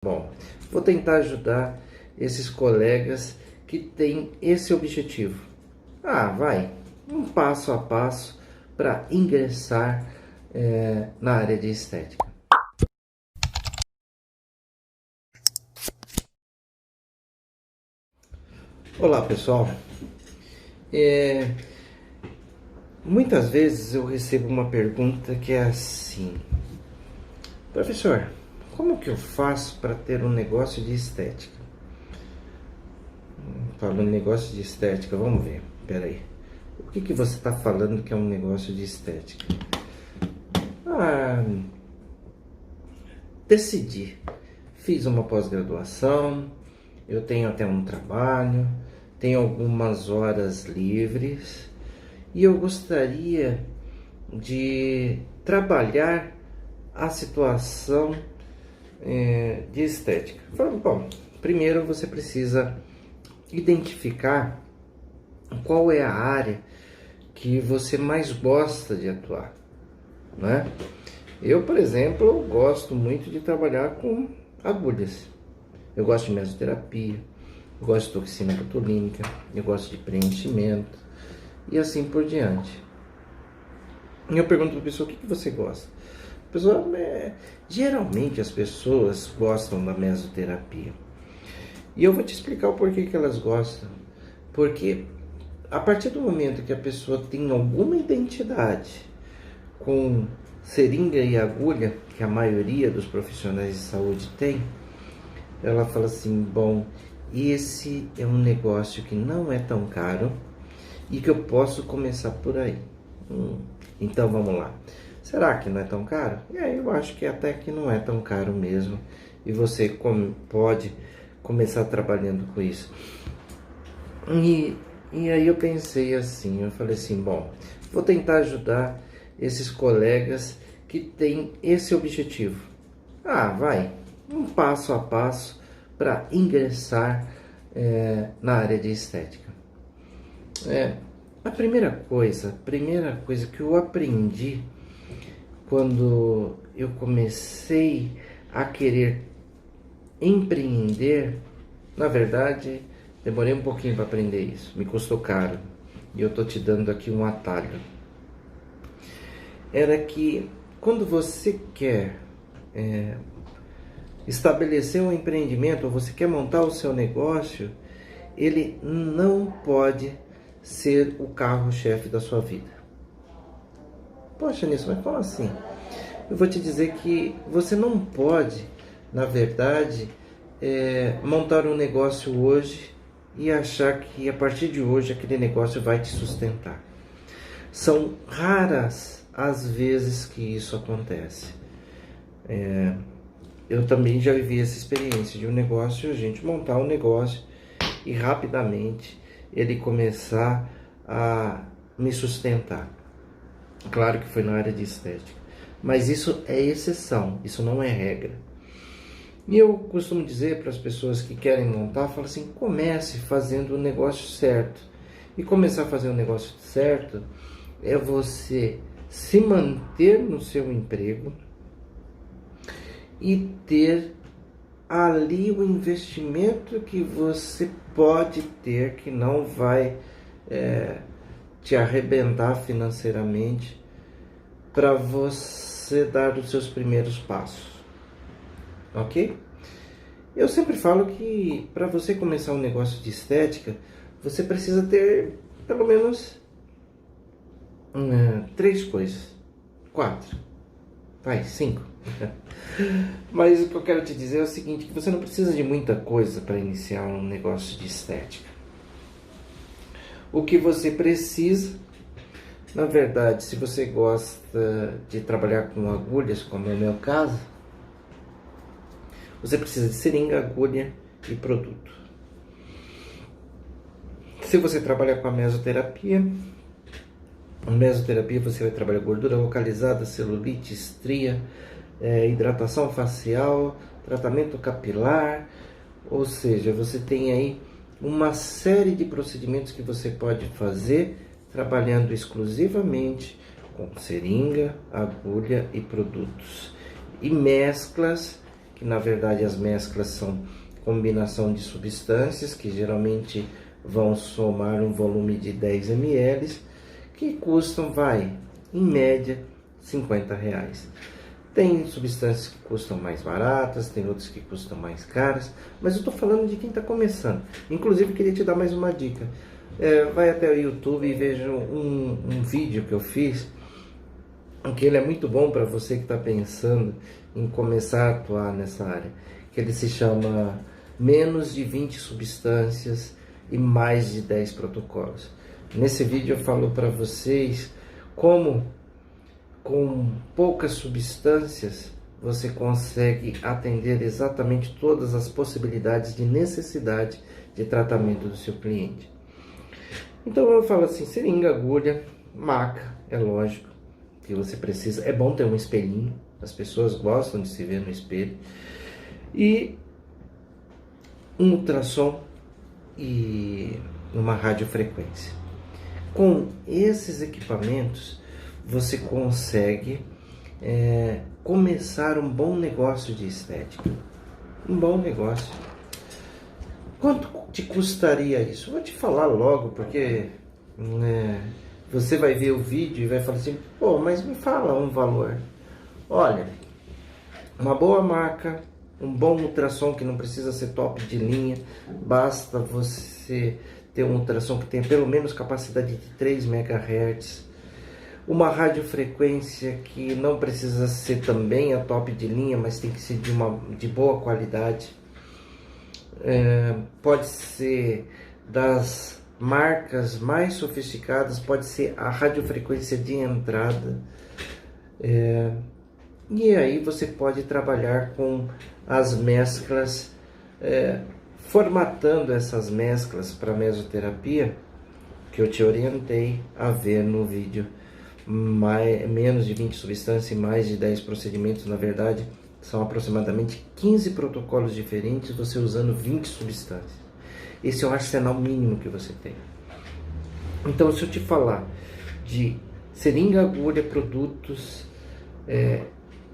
Bom, vou tentar ajudar esses colegas que têm esse objetivo. Vai, um passo a passo para ingressar na área de estética. Olá, pessoal. Muitas vezes eu recebo uma pergunta que é assim: professor, como que eu faço para ter um negócio de estética? Falando em negócio de estética, vamos ver. Espera aí. O que você está falando que é um negócio de estética? Decidi. Fiz uma pós-graduação, eu tenho até um trabalho, tenho algumas horas livres e eu gostaria de trabalhar a situação de estética. Bom, primeiro você precisa identificar qual é a área que você mais gosta de atuar, né? Eu, por exemplo, gosto muito de trabalhar com agulhas. Eu gosto de mesoterapia, eu gosto de toxina botulínica, eu gosto de preenchimento e assim por diante. E eu pergunto para a pessoa: o que você gosta? A pessoa, geralmente as pessoas gostam da mesoterapia. E eu vou te explicar o porquê que elas gostam. Porque a partir do momento que a pessoa tem alguma identidade com seringa e agulha, que a maioria dos profissionais de saúde tem, ela fala assim: bom, esse é um negócio que não é tão caro e que eu posso começar por aí. Então vamos lá. Será que não é tão caro? Eu acho que até que não é tão caro mesmo. E você pode começar trabalhando com isso. E aí eu pensei assim, eu falei assim: bom, vou tentar ajudar esses colegas que têm esse objetivo. Vai, um passo a passo para ingressar na área de estética. A primeira coisa que eu aprendi quando eu comecei a querer empreender, na verdade, demorei um pouquinho para aprender isso, me custou caro, e eu estou te dando aqui um atalho. Era que quando você quer estabelecer um empreendimento, ou você quer montar o seu negócio, ele não pode ser o carro-chefe da sua vida. Poxa, nisso, mas como assim? Eu vou te dizer que você não pode, na verdade, montar um negócio hoje e achar que a partir de hoje aquele negócio vai te sustentar. São raras as vezes que isso acontece. Eu também já vivi essa experiência de um negócio, a gente montar um negócio e rapidamente ele começar a me sustentar. Claro que foi na área de estética, mas isso é exceção, isso não é regra. E eu costumo dizer para as pessoas que querem montar, falo assim: comece fazendo o negócio certo. E começar a fazer o negócio certo é você se manter no seu emprego e ter ali o investimento que você pode ter, que não vai te arrebentar financeiramente, para você dar os seus primeiros passos, ok? Eu sempre falo que para você começar um negócio de estética, você precisa ter pelo menos 3 coisas, 4, 5. Mas o que eu quero te dizer é o seguinte: que você não precisa de muita coisa para iniciar um negócio de estética. O que você precisa, na verdade, se você gosta de trabalhar com agulhas, como é o meu caso, você precisa de seringa, agulha e produto. Se você trabalha com a mesoterapia, você vai trabalhar gordura localizada, celulite, estria, hidratação facial, tratamento capilar, ou seja, você tem aí uma série de procedimentos que você pode fazer trabalhando exclusivamente com seringa, agulha e produtos, e mesclas que na verdade as mesclas são combinação de substâncias, que geralmente vão somar um volume de 10 ml, que custam, em média, R$ 50. Tem substâncias que custam mais baratas, tem outras que custam mais caras, mas eu estou falando de quem está começando. Inclusive, queria te dar mais uma dica. Vai até o YouTube e veja um vídeo que eu fiz, que ele é muito bom para você que está pensando em começar a atuar nessa área, que ele se chama Menos de 20 substâncias e mais de 10 protocolos. Nesse vídeo eu falo para vocês como com poucas substâncias você consegue atender exatamente todas as possibilidades de necessidade de tratamento do seu cliente. Então eu falo assim, seringa, agulha, maca, é lógico que você precisa, é bom ter um espelhinho, as pessoas gostam de se ver no espelho, e um ultrassom e uma radiofrequência. Com esses equipamentos você consegue começar um bom negócio de estética. Um bom negócio. Quanto te custaria isso? Vou te falar logo, porque você vai ver o vídeo e vai falar assim, pô, mas me fala um valor. Olha, uma boa marca, um bom ultrassom que não precisa ser top de linha, basta você ter um ultrassom que tenha pelo menos capacidade de 3 MHz, uma radiofrequência que não precisa ser também a top de linha, mas tem que ser de boa qualidade. Pode ser das marcas mais sofisticadas, pode ser a radiofrequência de entrada. E aí você pode trabalhar com as mesclas, formatando essas mesclas para mesoterapia, que eu te orientei a ver no vídeo. Menos de 20 substâncias e mais de 10 procedimentos, na verdade, são aproximadamente 15 protocolos diferentes, você usando 20 substâncias. Esse é o arsenal mínimo que você tem. Então, se eu te falar de seringa, agulha, produtos,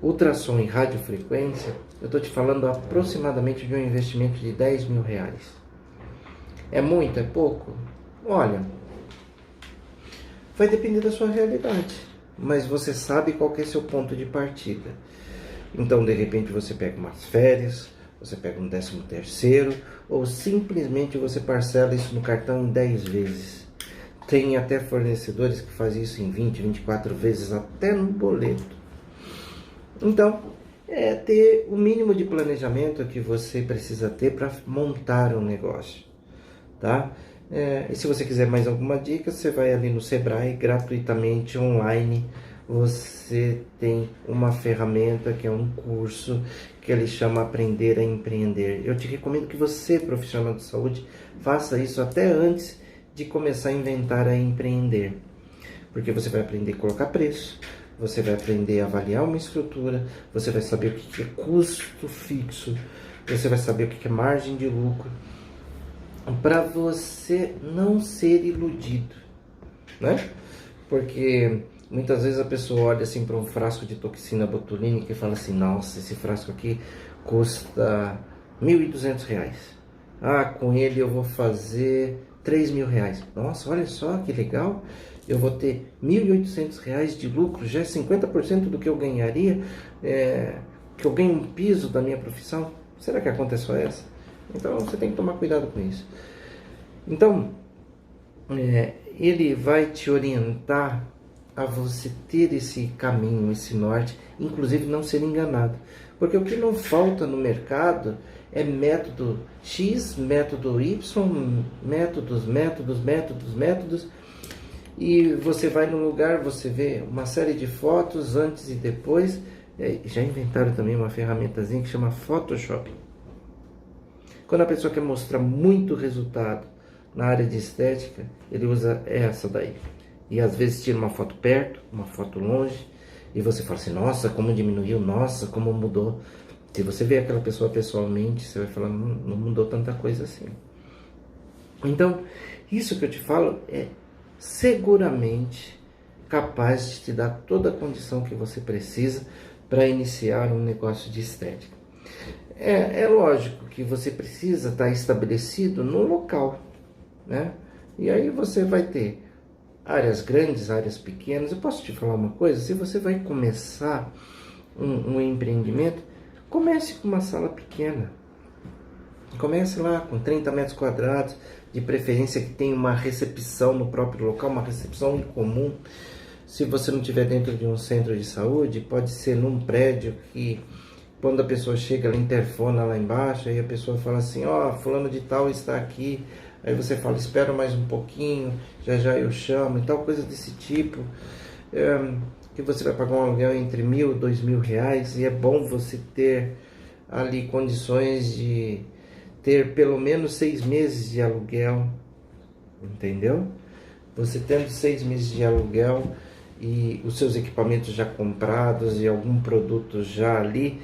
ultrassom e radiofrequência, eu estou te falando aproximadamente de um investimento de R$ 10.000. É muito? É pouco? Olha, vai depender da sua realidade, mas você sabe qual que é seu ponto de partida. Então, de repente, você pega umas férias, você pega um 13º, ou simplesmente você parcela isso no cartão em 10 vezes. Tem até fornecedores que fazem isso em 20, 24 vezes, até no boleto. Então, ter o mínimo de planejamento que você precisa ter para montar um negócio, tá? E se você quiser mais alguma dica, você vai ali no Sebrae, gratuitamente, online. Você tem uma ferramenta que é um curso que ele chama Aprender a Empreender. Eu te recomendo que você, profissional de saúde, faça isso até antes de começar a inventar a empreender. Porque você vai aprender a colocar preço, você vai aprender a avaliar uma estrutura, você vai saber o que é custo fixo, você vai saber o que é margem de lucro, para você não ser iludido, né? Porque muitas vezes a pessoa olha assim para um frasco de toxina botulínica e fala assim, nossa, esse frasco aqui custa R$ 1.200. Com ele eu vou fazer R$ 3.000. Nossa, olha só que legal, eu vou ter R$ 1.800 de lucro, já é 50% do que eu ganharia, que eu ganho um piso da minha profissão. Será que a conta é só essa? Então você tem que tomar cuidado com isso. Então, ele vai te orientar a você ter esse caminho, esse norte, inclusive não ser enganado. Porque o que não falta no mercado é método X, método Y, métodos, e você vai no lugar, você vê uma série de fotos antes e depois. Já inventaram também uma ferramentazinha que chama Photoshop. Quando a pessoa quer mostrar muito resultado na área de estética, ele usa essa daí. E às vezes tira uma foto perto, uma foto longe, e você fala assim, nossa, como diminuiu, nossa, como mudou. Se você vê aquela pessoa pessoalmente, você vai falar, não mudou tanta coisa assim. Então, isso que eu te falo é seguramente capaz de te dar toda a condição que você precisa para iniciar um negócio de estética. É lógico que você precisa estar estabelecido no local, né? E aí você vai ter áreas grandes, áreas pequenas. Eu posso te falar uma coisa? Se você vai começar um empreendimento, comece com uma sala pequena. Comece lá com 30 metros quadrados, de preferência que tenha uma recepção no próprio local, uma recepção comum. Se você não estiver dentro de um centro de saúde, pode ser num prédio que, quando a pessoa chega, ela interfona lá embaixo, aí a pessoa fala assim, ó, fulano de tal está aqui. Aí você fala, espera mais um pouquinho, já já eu chamo e tal, coisa desse tipo. Que você vai pagar um aluguel entre R$ 1.000 e R$ 2.000, e é bom você ter ali condições de ter pelo menos 6 meses de aluguel, entendeu? Você tendo 6 meses de aluguel e os seus equipamentos já comprados e algum produto já ali,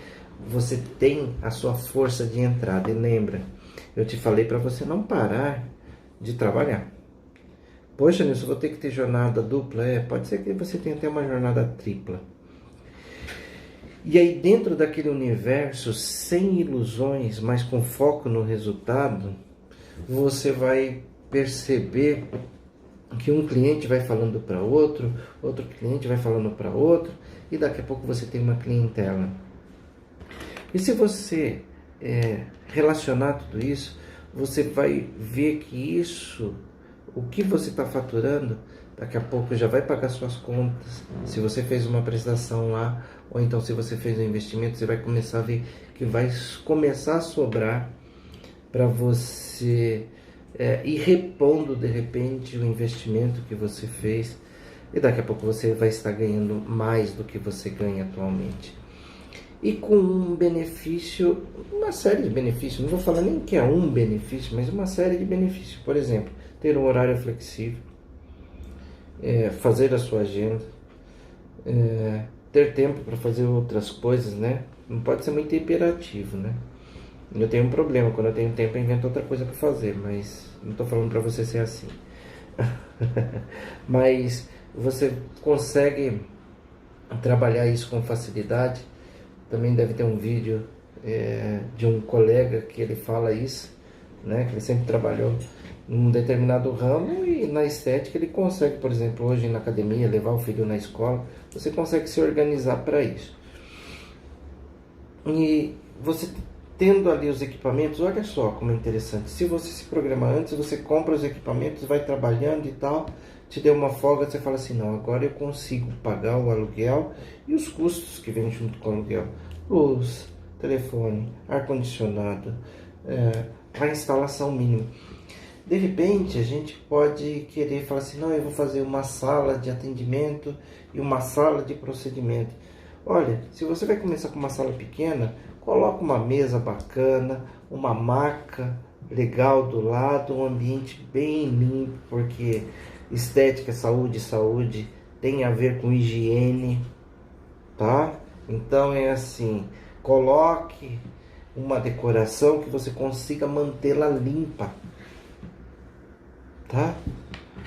você tem a sua força de entrada. E lembra, eu te falei para você não parar de trabalhar. Poxa, Nilson, vou ter que ter jornada dupla? Pode ser que você tenha até uma jornada tripla. E aí, dentro daquele universo, sem ilusões, mas com foco no resultado, você vai perceber que um cliente vai falando para outro, outro cliente vai falando para outro, e daqui a pouco você tem uma clientela. E se você relacionar tudo isso, você vai ver que isso, o que você está faturando, daqui a pouco já vai pagar suas contas. Se você fez uma prestação lá, ou então se você fez um investimento, você vai começar a ver que vai começar a sobrar para você ir repondo de repente o investimento que você fez. E daqui a pouco você vai estar ganhando mais do que você ganha atualmente. E com um benefício, uma série de benefícios, não vou falar nem que é um benefício, mas uma série de benefícios. Por exemplo, ter um horário flexível, fazer a sua agenda, ter tempo para fazer outras coisas, né? Não pode ser muito hiperativo, né? Eu tenho um problema, quando eu tenho tempo eu invento outra coisa para fazer, mas não estou falando para você ser assim. Mas você consegue trabalhar isso com facilidade. Também deve ter um vídeo de um colega que ele fala isso, né? Que ele sempre trabalhou num determinado ramo e na estética ele consegue, por exemplo, hoje na academia, levar o filho na escola, você consegue se organizar para isso. E você tendo ali os equipamentos, olha só como é interessante. Se você se programa antes, você compra os equipamentos, vai trabalhando e tal, te deu uma folga, você fala assim, não, agora eu consigo pagar o aluguel e os custos que vêm junto com o aluguel. Luz, telefone, ar-condicionado, a instalação mínima. De repente, a gente pode querer falar assim, não, eu vou fazer uma sala de atendimento e uma sala de procedimento. Olha, se você vai começar com uma sala pequena, coloca uma mesa bacana, uma maca legal do lado, um ambiente bem limpo, porque estética, saúde tem a ver com higiene, tá? Então é assim, coloque uma decoração que você consiga mantê-la limpa, tá?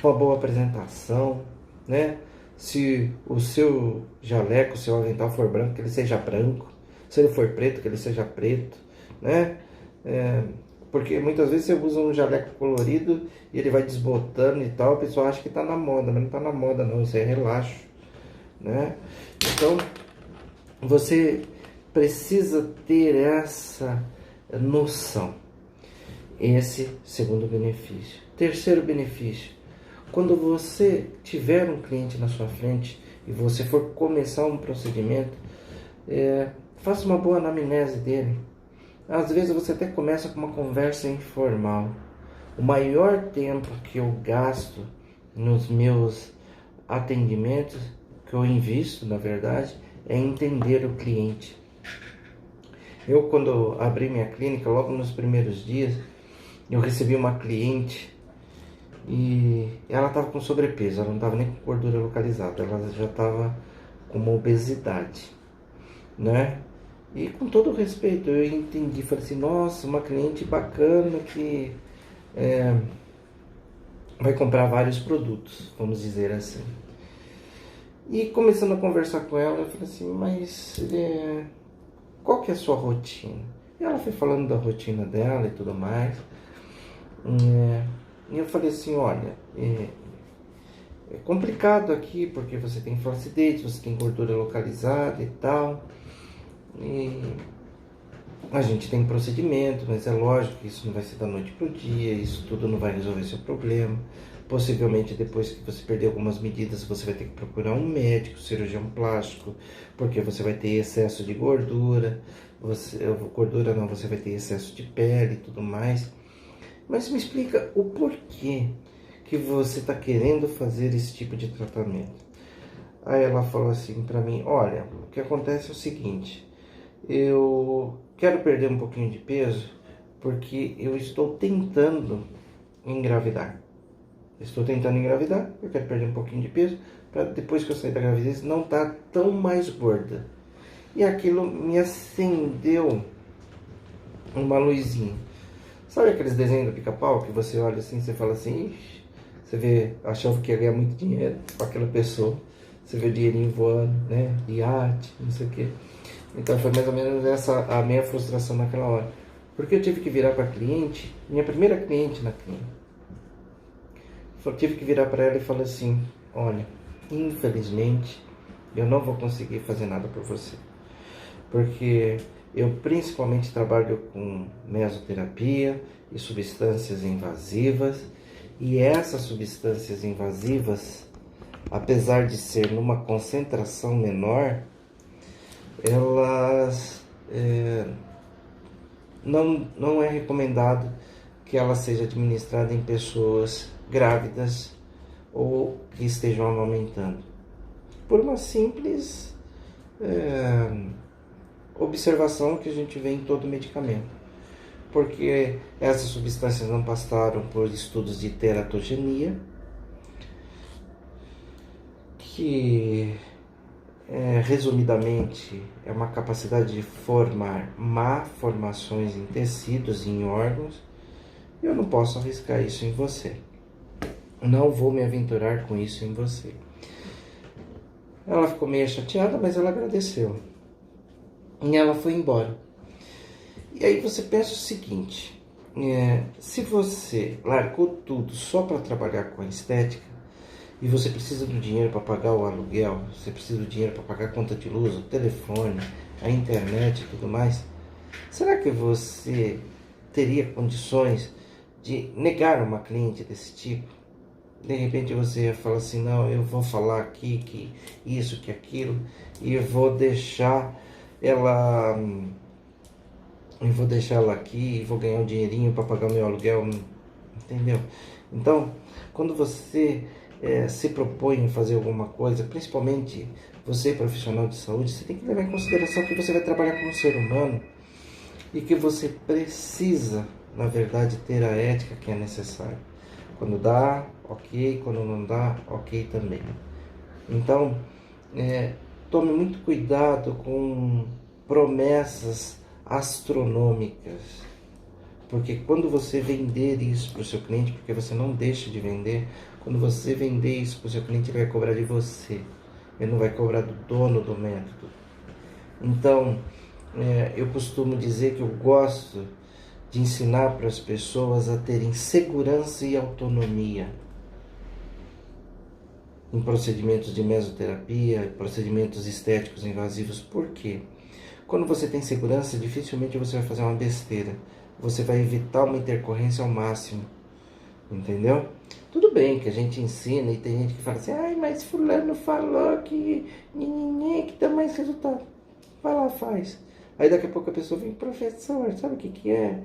Uma boa apresentação, né? Se o seu jaleco, o seu avental for branco, que ele seja branco. Se ele for preto, que ele seja preto, né? Porque muitas vezes você usa um jaleco colorido e ele vai desbotando e tal, o pessoal acha que tá na moda, mas não tá na moda não, isso é relaxo, né? Então, você precisa ter essa noção. Esse segundo benefício. Terceiro benefício, quando você tiver um cliente na sua frente e você for começar um procedimento, faça uma boa anamnese dele. Às vezes você até começa com uma conversa informal. O maior tempo que eu gasto nos meus atendimentos, que eu invisto na verdade, é entender o cliente. Eu, quando abri minha clínica, logo nos primeiros dias, eu recebi uma cliente e ela estava com sobrepeso, ela não estava nem com gordura localizada, ela já estava com uma obesidade, né? E com todo o respeito, eu entendi, falei assim, nossa, uma cliente bacana que vai comprar vários produtos, vamos dizer assim. E começando a conversar com ela, eu falei assim, mas qual que é a sua rotina? E ela foi falando da rotina dela e tudo mais. E eu falei assim, olha, é complicado aqui porque você tem flacidez, você tem gordura localizada e tal. E a gente tem procedimento, mas é lógico que isso não vai ser da noite para o dia, isso tudo não vai resolver seu problema. Possivelmente depois que você perder algumas medidas, você vai ter que procurar um médico, cirurgião plástico, porque você vai ter excesso de gordura, você vai ter excesso de pele e tudo mais. Mas me explica o porquê que você está querendo fazer esse tipo de tratamento. Aí ela falou assim para mim, olha, o que acontece é o seguinte, eu quero perder um pouquinho de peso porque eu estou tentando engravidar. Estou tentando engravidar, eu quero perder um pouquinho de peso para depois que eu sair da gravidez não estar tão mais gorda. E aquilo me acendeu uma luzinha. Sabe aqueles desenhos do Pica-Pau que você olha assim, você fala assim, ixi, você vê, achava que ia ganhar muito dinheiro com aquela pessoa, você vê o dinheirinho voando, né, iate, não sei o quê. Então foi mais ou menos essa a minha frustração naquela hora. Porque eu tive que virar para a cliente, minha primeira cliente na clínica. Eu tive que virar para ela e falar assim, olha, infelizmente eu não vou conseguir fazer nada por você. Porque eu principalmente trabalho com mesoterapia e substâncias invasivas. E essas substâncias invasivas, apesar de ser numa concentração menor, elas não é recomendado que ela seja administrada em pessoas grávidas ou que estejam amamentando. Por uma simples observação que a gente vê em todo medicamento. Porque essas substâncias não passaram por estudos de teratogenia, que resumidamente é uma capacidade de formar malformações em tecidos e em órgãos. Eu não posso arriscar isso em você. Não vou me aventurar com isso em você. Ela ficou meio chateada, mas ela agradeceu. E ela foi embora. E aí você pensa o seguinte, se você largou tudo só para trabalhar com a estética, e você precisa do dinheiro para pagar o aluguel, você precisa do dinheiro para pagar a conta de luz, o telefone, a internet e tudo mais, será que você teria condições de negar uma cliente desse tipo? De repente você fala assim, não, eu vou falar aqui que isso, que aquilo, e eu vou deixar ela aqui e vou ganhar um dinheirinho para pagar o meu aluguel, entendeu? Então, quando você se propõe a fazer alguma coisa, principalmente você profissional de saúde, você tem que levar em consideração que você vai trabalhar com um ser humano e que você precisa, na verdade, ter a ética que é necessária. Quando dá, ok, quando não dá, ok também. Então, tome muito cuidado com promessas astronômicas, porque quando você vender isso para o seu cliente, porque você não deixa de vender, quando você vender isso para o seu cliente, ele vai cobrar de você, ele não vai cobrar do dono do método. Então, eu costumo dizer que eu gosto de ensinar para as pessoas a terem segurança e autonomia em procedimentos de mesoterapia, procedimentos estéticos invasivos. Por quê? Quando você tem segurança, dificilmente você vai fazer uma besteira. Você vai evitar uma intercorrência ao máximo. Entendeu? Tudo bem que a gente ensina e tem gente que fala assim, ai, mas fulano falou que ninguém que dá mais resultado. Vai lá, faz. Aí daqui a pouco a pessoa vem, professor, sabe o que é?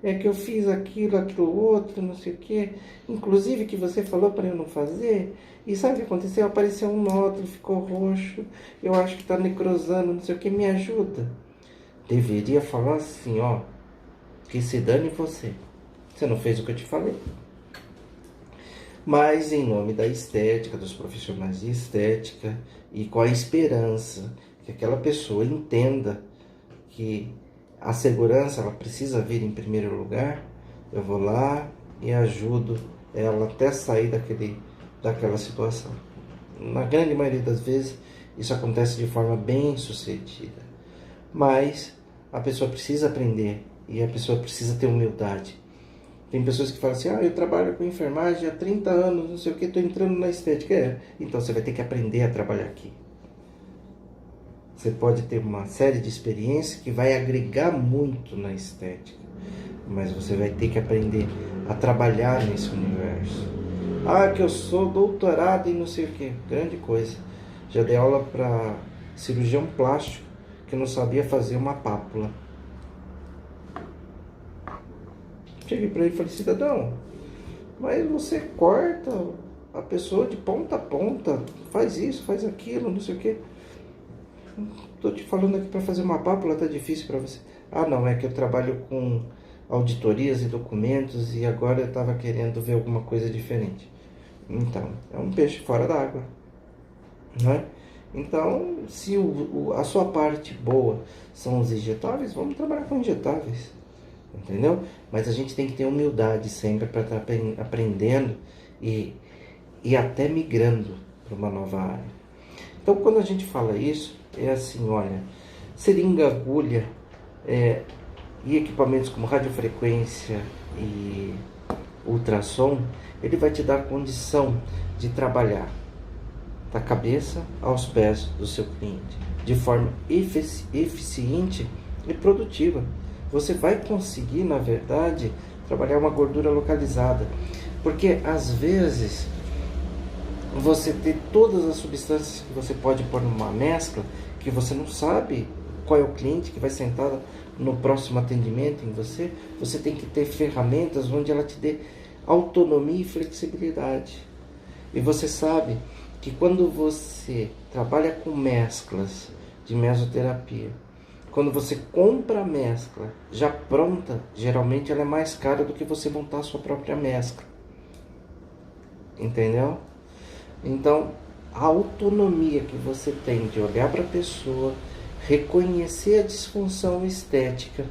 É que eu fiz aquilo outro, não sei o que. Inclusive que você falou para eu não fazer. E sabe o que aconteceu? Apareceu um nódulo, ficou roxo. Eu acho que está necrosando, não sei o que. Me ajuda. Deveria falar assim, ó. Que se dane você. Você não fez o que eu te falei. Mas em nome da estética, dos profissionais de estética e com a esperança que aquela pessoa entenda que a segurança ela precisa vir em primeiro lugar, eu vou lá e ajudo ela até sair daquela situação. Na grande maioria das vezes isso acontece de forma bem sucedida, mas a pessoa precisa aprender e a pessoa precisa ter humildade. Tem pessoas que falam assim, eu trabalho com enfermagem há 30 anos, não sei o que, estou entrando na estética. Então você vai ter que aprender a trabalhar aqui. Você pode ter uma série de experiências que vai agregar muito na estética, mas você vai ter que aprender a trabalhar nesse universo. Que eu sou doutorado em não sei o que, grande coisa. Já dei aula para cirurgião plástico que não sabia fazer uma pápula. Cheguei para ele e falei, cidadão, mas você corta a pessoa de ponta a ponta, faz isso, faz aquilo, não sei o que. Estou te falando aqui para fazer uma pápula, tá difícil para você. Não, é que eu trabalho com auditorias e documentos e agora eu estava querendo ver alguma coisa diferente. Então, é um peixe fora d'água, não é? Então, se a sua parte boa são os injetáveis, vamos trabalhar com injetáveis, entendeu? Mas a gente tem que ter humildade sempre para estar aprendendo e até migrando para uma nova área. Então, quando a gente fala isso, é assim, olha, seringa, agulha e equipamentos como radiofrequência e ultrassom, ele vai te dar condição de trabalhar da cabeça aos pés do seu cliente, de forma eficiente e produtiva. Você vai conseguir, na verdade, trabalhar uma gordura localizada, porque às vezes você ter todas as substâncias que você pode pôr numa mescla, que você não sabe qual é o cliente que vai sentar no próximo atendimento em você, você tem que ter ferramentas onde ela te dê autonomia e flexibilidade. E você sabe que quando você trabalha com mesclas de mesoterapia, quando você compra a mescla já pronta, geralmente ela é mais cara do que você montar a sua própria mescla. Entendeu? Então, a autonomia que você tem de olhar para a pessoa, reconhecer a disfunção estética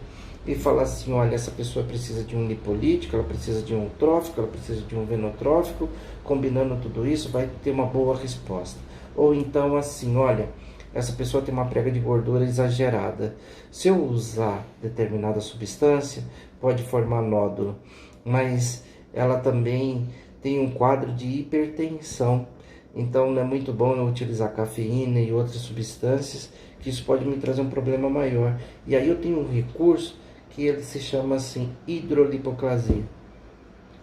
e falar assim, olha, essa pessoa precisa de um lipolítico, ela precisa de um trófico, ela precisa de um venotrófico, combinando tudo isso vai ter uma boa resposta. Ou então assim, olha, essa pessoa tem uma prega de gordura exagerada, se eu usar determinada substância pode formar nódulo, mas ela também tem um quadro de hipertensão, então não é muito bom eu utilizar cafeína e outras substâncias, que isso pode me trazer um problema maior. E aí eu tenho um recurso que ele se chama assim, hidrolipoclasia,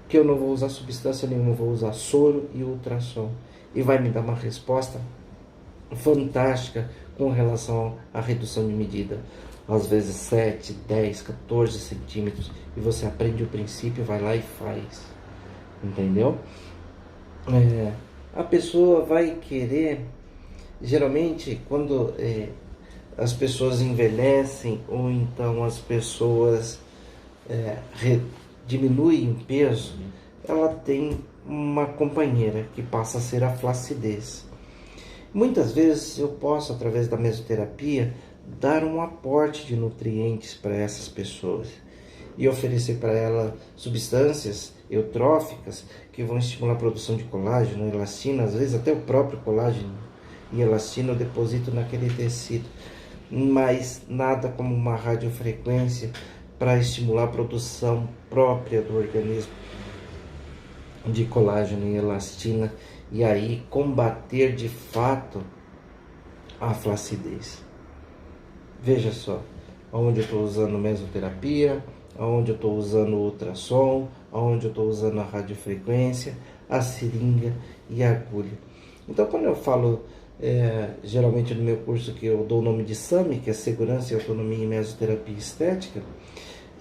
que eu não vou usar substância nenhuma, eu vou usar soro e ultrassom, e vai me dar uma resposta fantástica com relação à redução de medida, às vezes 7, 10, 14 centímetros, e você aprende o princípio, vai lá e faz, entendeu? A pessoa vai querer, geralmente quando as pessoas envelhecem ou então as pessoas diminuem o peso, ela tem uma companheira que passa a ser a flacidez. Muitas vezes eu posso, através da mesoterapia, dar um aporte de nutrientes para essas pessoas e oferecer para ela substâncias eutróficas que vão estimular a produção de colágeno, elastina, às vezes até o próprio colágeno e elastina eu deposito naquele tecido, mas nada como uma radiofrequência para estimular a produção própria do organismo de colágeno e elastina e aí combater de fato a flacidez. Veja só, onde eu estou usando mesoterapia, onde eu estou usando o ultrassom, onde eu estou usando a radiofrequência, a seringa e a agulha. Então, quando eu falo, geralmente no meu curso que eu dou o nome de SAMI, que é Segurança e Autonomia em Mesoterapia Estética,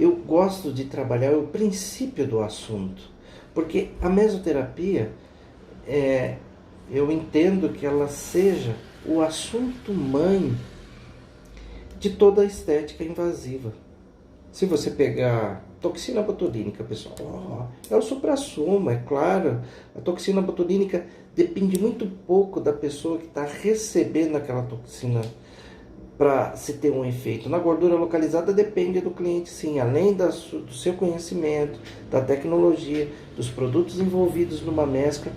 eu gosto de trabalhar o princípio do assunto, porque a mesoterapia, eu entendo que ela seja o assunto mãe de toda a estética invasiva. Se você pegar toxina botulínica, pessoal, é o suprassumo, é claro. A toxina botulínica depende muito pouco da pessoa que está recebendo aquela toxina para se ter um efeito. Na gordura localizada depende do cliente, sim, além do seu conhecimento, da tecnologia, dos produtos envolvidos numa mescla.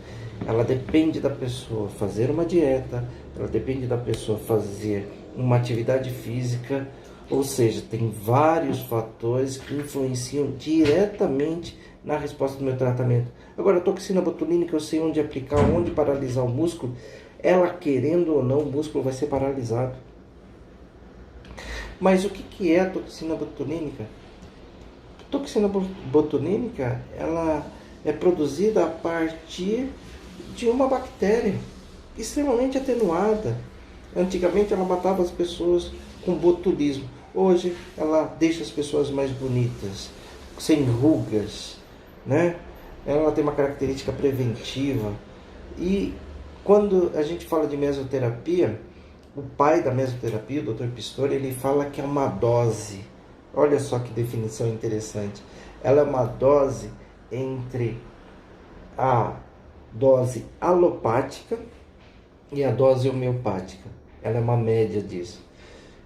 Ela depende da pessoa fazer uma dieta, ela depende da pessoa fazer uma atividade física Ou seja, tem vários fatores que influenciam diretamente na resposta do meu tratamento. Agora, a toxina botulínica, eu sei onde aplicar, onde paralisar o músculo. Ela querendo ou não, o músculo vai ser paralisado. Mas o que é a toxina botulínica? A toxina botulínica, ela é produzida a partir de uma bactéria extremamente atenuada. Antigamente ela matava as pessoas com botulismo. Hoje ela deixa as pessoas mais bonitas, sem rugas, né? Ela tem uma característica preventiva. E quando a gente fala de mesoterapia, o pai da mesoterapia, o Dr. Pistori, ele fala que é uma dose. Olha só que definição interessante. Ela é uma dose entre a dose alopática e a dose homeopática. Ela é uma média disso.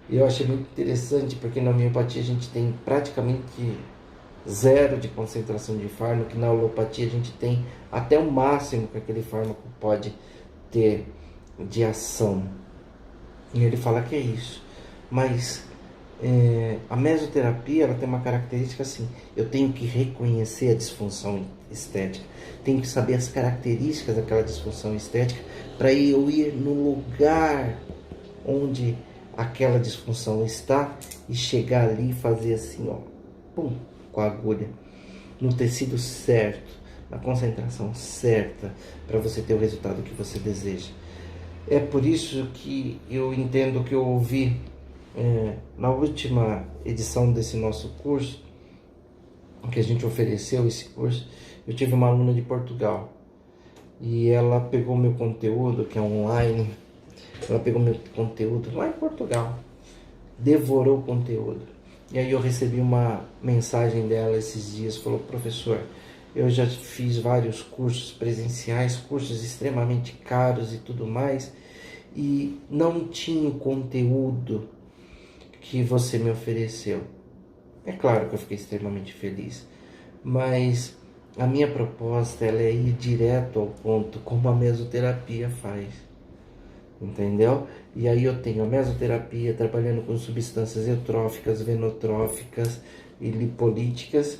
E eu achei muito interessante porque na homeopatia a gente tem praticamente zero de concentração de fármaco, que na alopatia a gente tem até o máximo que aquele fármaco pode ter de ação. E ele fala que é isso. Mas a mesoterapia, ela tem uma característica assim: eu tenho que reconhecer a disfunção estética, tenho que saber as características daquela disfunção estética para eu ir no lugar onde aquela disfunção está e chegar ali e fazer assim, ó, pum, com a agulha, no tecido certo, na concentração certa, para você ter o resultado que você deseja. É por isso que eu entendo que eu ouvi na última edição desse nosso curso, que a gente ofereceu esse curso, eu tive uma aluna de Portugal e ela pegou meu conteúdo, que é online, ela pegou meu conteúdo lá em Portugal, devorou o conteúdo. E aí eu recebi uma mensagem dela esses dias, falou: professor, eu já fiz vários cursos presenciais, cursos extremamente caros e tudo mais, e não tinha o conteúdo que você me ofereceu. É claro que eu fiquei extremamente feliz, mas a minha proposta, ela é ir direto ao ponto, como a mesoterapia faz, entendeu? E aí eu tenho a mesoterapia trabalhando com substâncias eutróficas, venotróficas e lipolíticas,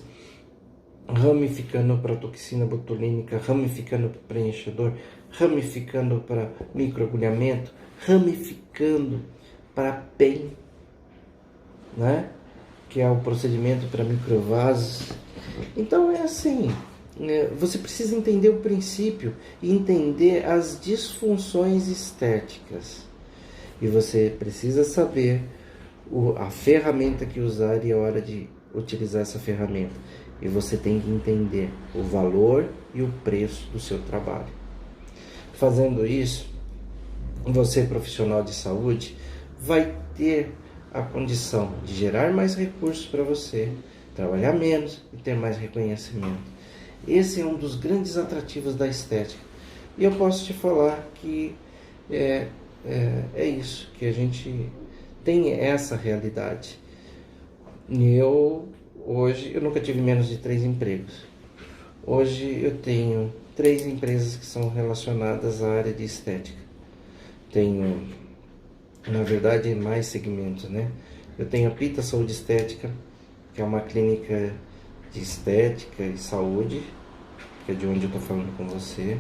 ramificando para toxina botulínica, ramificando para preenchedor, ramificando para microagulhamento, ramificando para PEN, né? Que é o procedimento para microvasos. Então é assim, você precisa entender o princípio e entender as disfunções estéticas. E você precisa saber a ferramenta que usar e a hora de utilizar essa ferramenta. E você tem que entender o valor e o preço do seu trabalho. Fazendo isso, você, profissional de saúde, vai ter a condição de gerar mais recursos para você, trabalhar menos e ter mais reconhecimento. Esse é um dos grandes atrativos da estética. E eu posso te falar que é isso, que a gente tem essa realidade. Hoje, eu nunca tive menos de 3 empregos. Hoje eu tenho 3 empresas que são relacionadas à área de estética. Tenho, na verdade, mais segmentos, né? Eu tenho a Pita Saúde Estética, que é uma clínica de estética e saúde, que é de onde eu estou falando com você.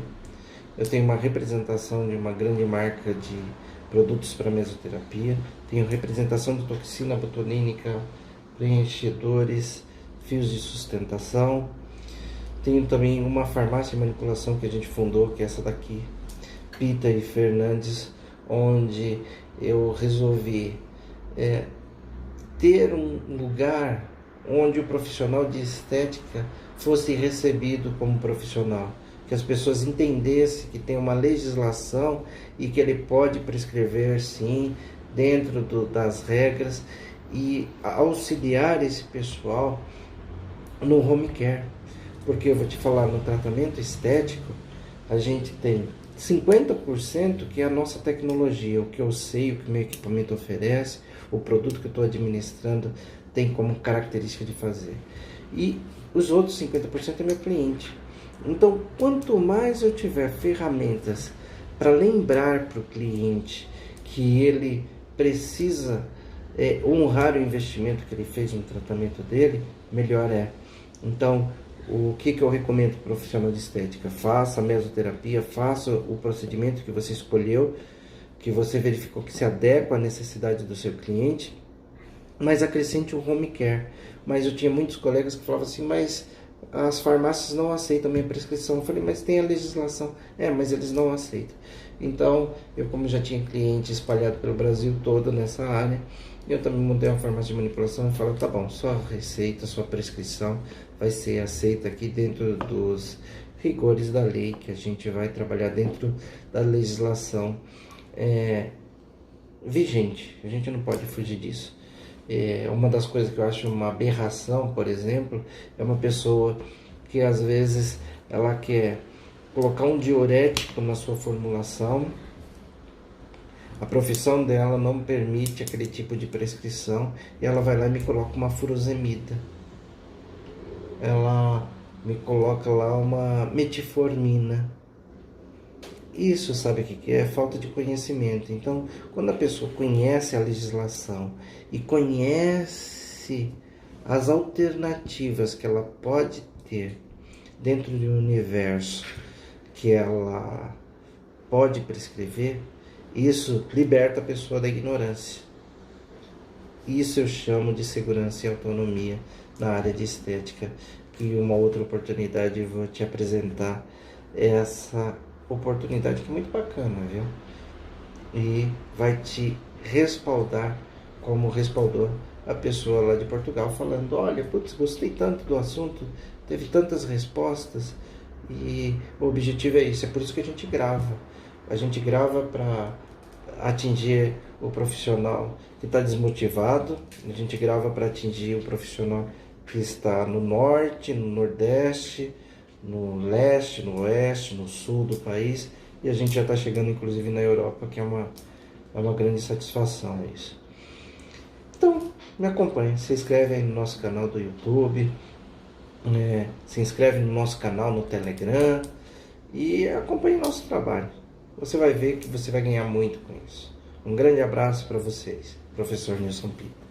Eu tenho uma representação de uma grande marca de produtos para mesoterapia. Tenho representação de toxina botulínica, preenchedores, fios de sustentação. Tenho também uma farmácia de manipulação que a gente fundou, que é essa daqui, Pita e Fernandes, onde eu resolvi ter um lugar onde o profissional de estética fosse recebido como profissional, que as pessoas entendessem que tem uma legislação e que ele pode prescrever, sim, dentro das regras, e auxiliar esse pessoal no home care. Porque eu vou te falar, no tratamento estético, a gente tem 50% que é a nossa tecnologia, o que eu sei, o que meu equipamento oferece, o produto que eu estou administrando tem como característica de fazer. E os outros 50% é meu cliente. Então, quanto mais eu tiver ferramentas para lembrar para o cliente que ele precisa honrar o investimento que ele fez no tratamento dele, melhor é. Então, o que eu recomendo para o profissional de estética? Faça a mesoterapia, faça o procedimento que você escolheu, que você verificou que se adequa à necessidade do seu cliente, mas acrescente o home care. Mas eu tinha muitos colegas que falavam assim, mas as farmácias não aceitam minha prescrição. Eu falei, mas tem a legislação. Mas eles não aceitam. Então, eu como já tinha cliente espalhado pelo Brasil todo nessa área, eu também montei uma farmácia de manipulação e falei, tá bom, sua receita, sua prescrição vai ser aceita aqui dentro dos rigores da lei, que a gente vai trabalhar dentro da legislação vigente. A gente não pode fugir disso. Uma das coisas que eu acho uma aberração, por exemplo, é uma pessoa que às vezes ela quer colocar um diurético na sua formulação, a profissão dela não permite aquele tipo de prescrição e ela vai lá e me coloca uma furosemida, ela me coloca lá uma metformina. Isso, sabe o que é? É falta de conhecimento. Então, quando a pessoa conhece a legislação e conhece as alternativas que ela pode ter dentro do universo que ela pode prescrever, isso liberta a pessoa da ignorância. Isso eu chamo de segurança e autonomia na área de estética, que uma outra oportunidade eu vou te apresentar essa oportunidade que é muito bacana, viu? E vai te respaldar como respaldou a pessoa lá de Portugal, falando, olha, putz, gostei tanto do assunto, teve tantas respostas, e o objetivo é isso, é por isso que a gente grava. A gente grava para atingir o profissional que está desmotivado, a gente grava para atingir o profissional que está no norte, no nordeste, no leste, no oeste, no sul do país, e a gente já está chegando inclusive na Europa, que é uma grande satisfação isso. Então, me acompanhe, se inscreve aí no nosso canal do YouTube, se inscreve no nosso canal no Telegram e acompanhe nosso trabalho. Você vai ver que você vai ganhar muito com isso. Um grande abraço para vocês, professor Nilson Pita.